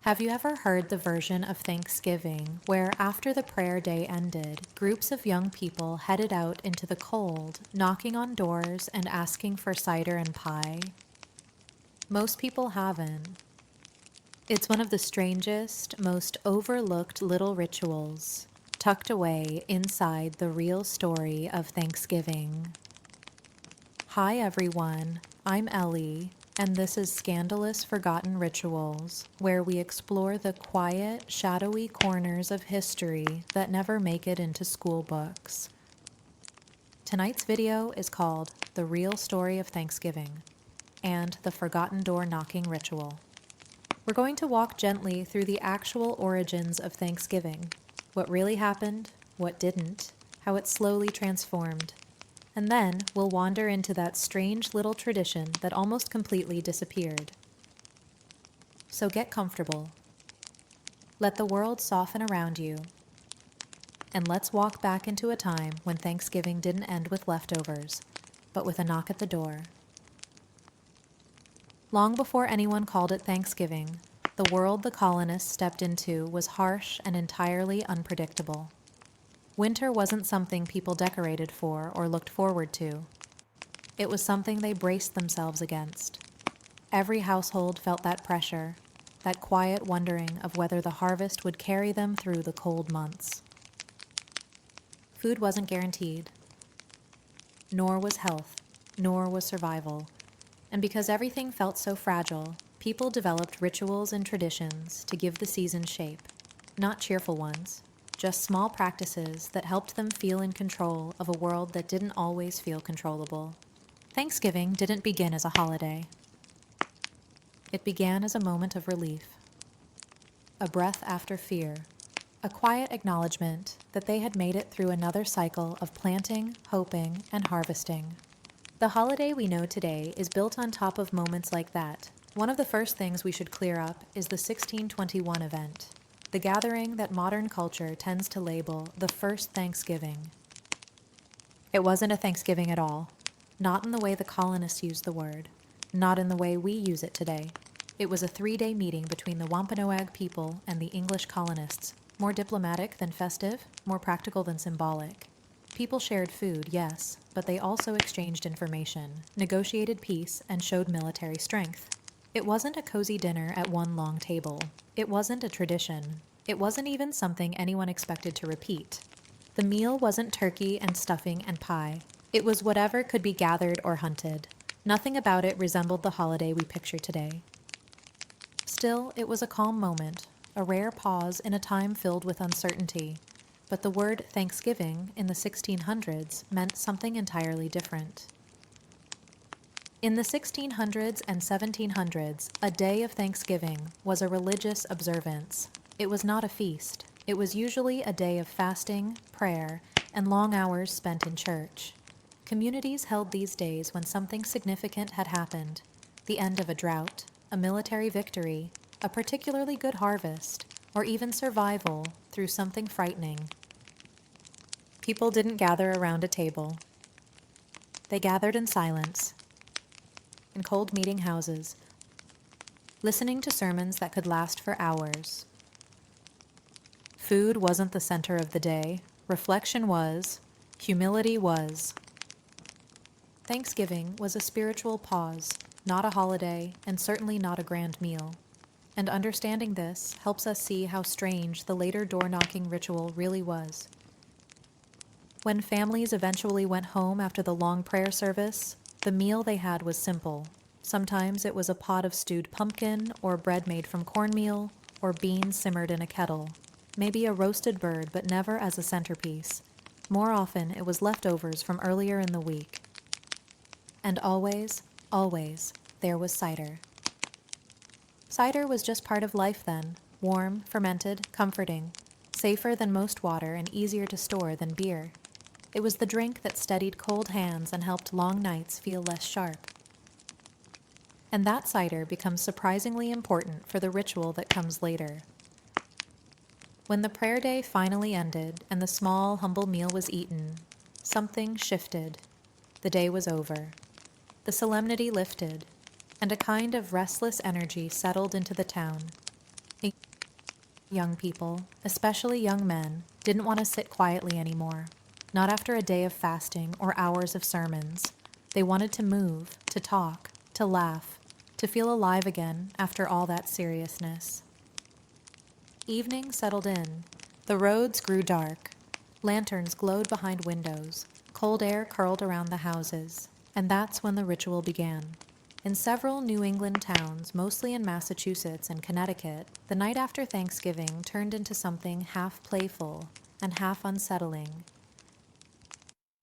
Have you ever heard the version of Thanksgiving where, after the prayer day ended, groups of young people headed out into the cold, knocking on doors and asking for cider and pie? Most people haven't. It's one of the strangest, most overlooked little rituals, tucked away inside the real story of Thanksgiving. Hi everyone, I'm Ellie, and this is Scandalous Forgotten Rituals, where we explore the quiet, shadowy corners of history that never make it into school books. Tonight's video is called The Real Story of Thanksgiving and the Forgotten Door Knocking Ritual. We're going to walk gently through the actual origins of Thanksgiving, what really happened, what didn't, how it slowly transformed. And then we'll wander into that strange little tradition that almost completely disappeared. So get comfortable. Let the world soften around you. And let's walk back into a time when Thanksgiving didn't end with leftovers, but with a knock at the door. Long before anyone called it Thanksgiving, the world the colonists stepped into was harsh and entirely unpredictable. Winter wasn't something people decorated for or looked forward to. It was something they braced themselves against. Every household felt that pressure, that quiet wondering of whether the harvest would carry them through the cold months. Food wasn't guaranteed, nor was health, nor was survival. And because everything felt so fragile, people developed rituals and traditions to give the season shape, not cheerful ones. Just small practices that helped them feel in control of a world that didn't always feel controllable. Thanksgiving didn't begin as a holiday. It began as a moment of relief, a breath after fear, a quiet acknowledgement that they had made it through another cycle of planting, hoping, and harvesting. The holiday we know today is built on top of moments like that. One of the first things we should clear up is the 1621 event. The gathering that modern culture tends to label the first Thanksgiving. It wasn't a Thanksgiving at all, not in the way the colonists used the word, not in the way we use it today. It was a 3-day meeting between the Wampanoag people and the English colonists, more diplomatic than festive, more practical than symbolic. People shared food, yes, but they also exchanged information, negotiated peace, and showed military strength. It wasn't a cozy dinner at one long table. It wasn't a tradition. It wasn't even something anyone expected to repeat. The meal wasn't turkey and stuffing and pie. It was whatever could be gathered or hunted. Nothing about it resembled the holiday we picture today. Still, it was a calm moment, a rare pause in a time filled with uncertainty. But the word Thanksgiving in the 1600s meant something entirely different. In the 1600s and 1700s, a day of Thanksgiving was a religious observance. It was not a feast. It was usually a day of fasting, prayer, and long hours spent in church. Communities held these days when something significant had happened: the end of a drought, a military victory, a particularly good harvest, or even survival through something frightening. People didn't gather around a table. They gathered in silence, in cold meeting houses, listening to sermons that could last for hours. Food wasn't the center of the day. Reflection was. Humility was. Thanksgiving was a spiritual pause, not a holiday, and certainly not a grand meal. And understanding this helps us see how strange the later door-knocking ritual really was. When families eventually went home after the long prayer service, the meal they had was simple. Sometimes it was a pot of stewed pumpkin, or bread made from cornmeal, or beans simmered in a kettle. Maybe a roasted bird, but never as a centerpiece. More often, it was leftovers from earlier in the week. And always, always, there was cider. Cider was just part of life then, warm, fermented, comforting, safer than most water and easier to store than beer. It was the drink that steadied cold hands and helped long nights feel less sharp. And that cider becomes surprisingly important for the ritual that comes later. When the prayer day finally ended and the small, humble meal was eaten, something shifted. The day was over. The solemnity lifted, and a kind of restless energy settled into the town. Young people, especially young men, didn't want to sit quietly anymore. Not after a day of fasting or hours of sermons. They wanted to move, to talk, to laugh, to feel alive again after all that seriousness. Evening settled in. The roads grew dark. Lanterns glowed behind windows. Cold air curled around the houses. And that's when the ritual began. In several New England towns, mostly in Massachusetts and Connecticut, the night after Thanksgiving turned into something half playful and half unsettling.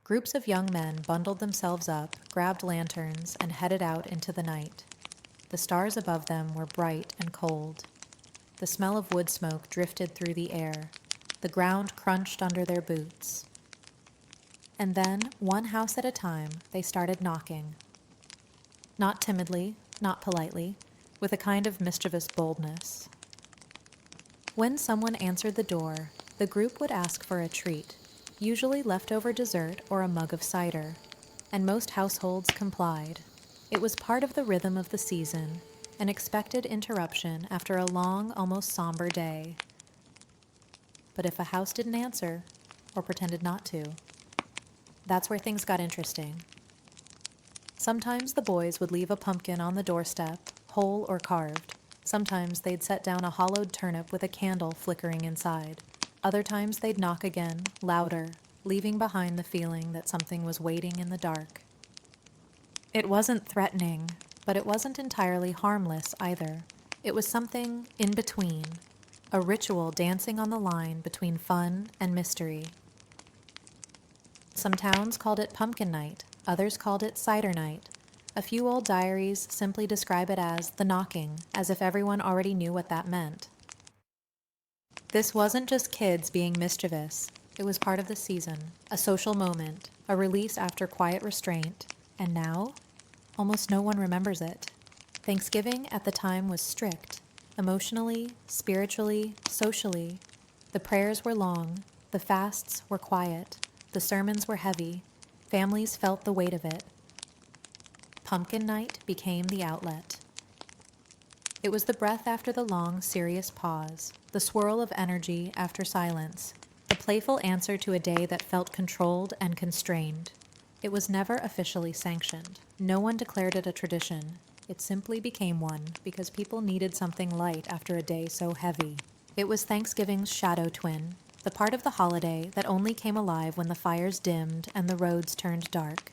Groups of young men bundled themselves up, grabbed lanterns, and headed out into the night. The stars above them were bright and cold. The smell of wood smoke drifted through the air. The ground crunched under their boots. And then, one house at a time, they started knocking. Not timidly, not politely, with a kind of mischievous boldness. When someone answered the door, the group would ask for a treat, usually leftover dessert or a mug of cider, and most households complied. It was part of the rhythm of the season, an expected interruption after a long, almost somber day. But if a house didn't answer, or pretended not to, that's where things got interesting. Sometimes the boys would leave a pumpkin on the doorstep, whole or carved. Sometimes they'd set down a hollowed turnip with a candle flickering inside. Other times they'd knock again, louder, leaving behind the feeling that something was waiting in the dark. It wasn't threatening, but it wasn't entirely harmless either. It was something in between, a ritual dancing on the line between fun and mystery. Some towns called it Pumpkin Night, others called it Cider Night. A few old diaries simply describe it as the knocking, as if everyone already knew what that meant. This wasn't just kids being mischievous. It was part of the season, a social moment, a release after quiet restraint, and now, almost no one remembers it. Thanksgiving at the time was strict, emotionally, spiritually, socially. The prayers were long, the fasts were quiet, the sermons were heavy. Families felt the weight of it. Pumpkin Night became the outlet. It was the breath after the long, serious pause, the swirl of energy after silence, the playful answer to a day that felt controlled and constrained. It was never officially sanctioned. No one declared it a tradition. It simply became one because people needed something light after a day so heavy. It was Thanksgiving's shadow twin, the part of the holiday that only came alive when the fires dimmed and the roads turned dark.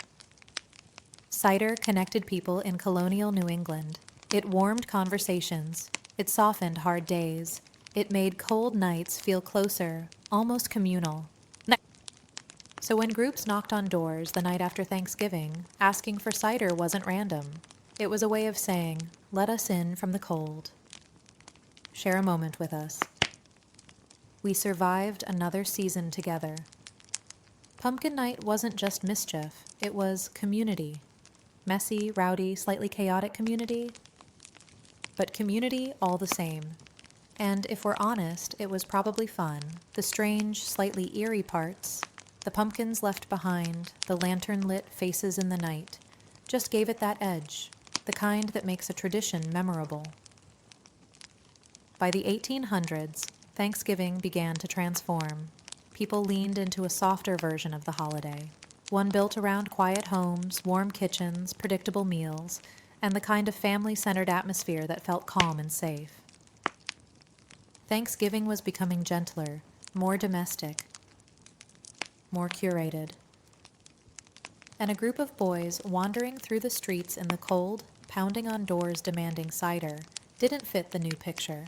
Cider connected people in colonial New England. It warmed conversations. It softened hard days. It made cold nights feel closer, almost communal. So when groups knocked on doors the night after Thanksgiving, asking for cider wasn't random. It was a way of saying, "Let us in from the cold. Share a moment with us." We survived another season together. Pumpkin Night wasn't just mischief, it was community. Messy, rowdy, slightly chaotic community, but community all the same. And if we're honest, it was probably fun. The strange, slightly eerie parts, the pumpkins left behind, the lantern-lit faces in the night, just gave it that edge, the kind that makes a tradition memorable. By the 1800s, Thanksgiving began to transform. People leaned into a softer version of the holiday, one built around quiet homes, warm kitchens, predictable meals, and the kind of family-centered atmosphere that felt calm and safe. Thanksgiving was becoming gentler, more domestic, more curated. And a group of boys wandering through the streets in the cold, pounding on doors demanding cider, didn't fit the new picture.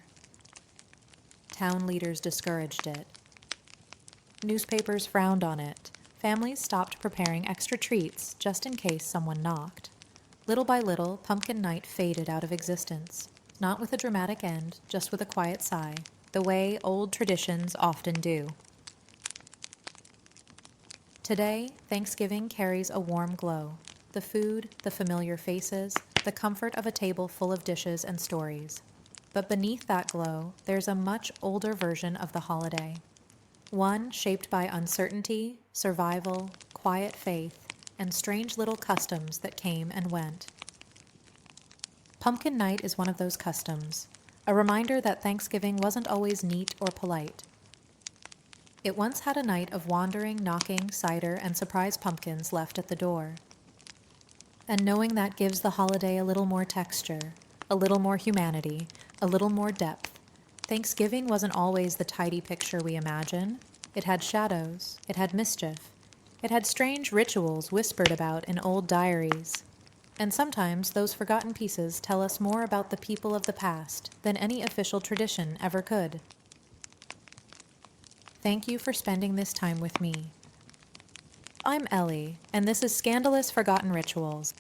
Town leaders discouraged it. Newspapers frowned on it. Families stopped preparing extra treats just in case someone knocked. Little by little, Pumpkin Night faded out of existence. Not with a dramatic end, just with a quiet sigh, the way old traditions often do. Today, Thanksgiving carries a warm glow. The food, the familiar faces, the comfort of a table full of dishes and stories. But beneath that glow, there's a much older version of the holiday. One shaped by uncertainty, survival, quiet faith, and strange little customs that came and went. Pumpkin Night is one of those customs, a reminder that Thanksgiving wasn't always neat or polite. It once had a night of wandering, knocking, cider, and surprise pumpkins left at the door. And knowing that gives the holiday a little more texture, a little more humanity, a little more depth. Thanksgiving wasn't always the tidy picture we imagine. It had shadows, it had mischief, it had strange rituals whispered about in old diaries. And sometimes those forgotten pieces tell us more about the people of the past than any official tradition ever could. Thank you for spending this time with me. I'm Ellie, and this is Scandalous Forgotten Rituals.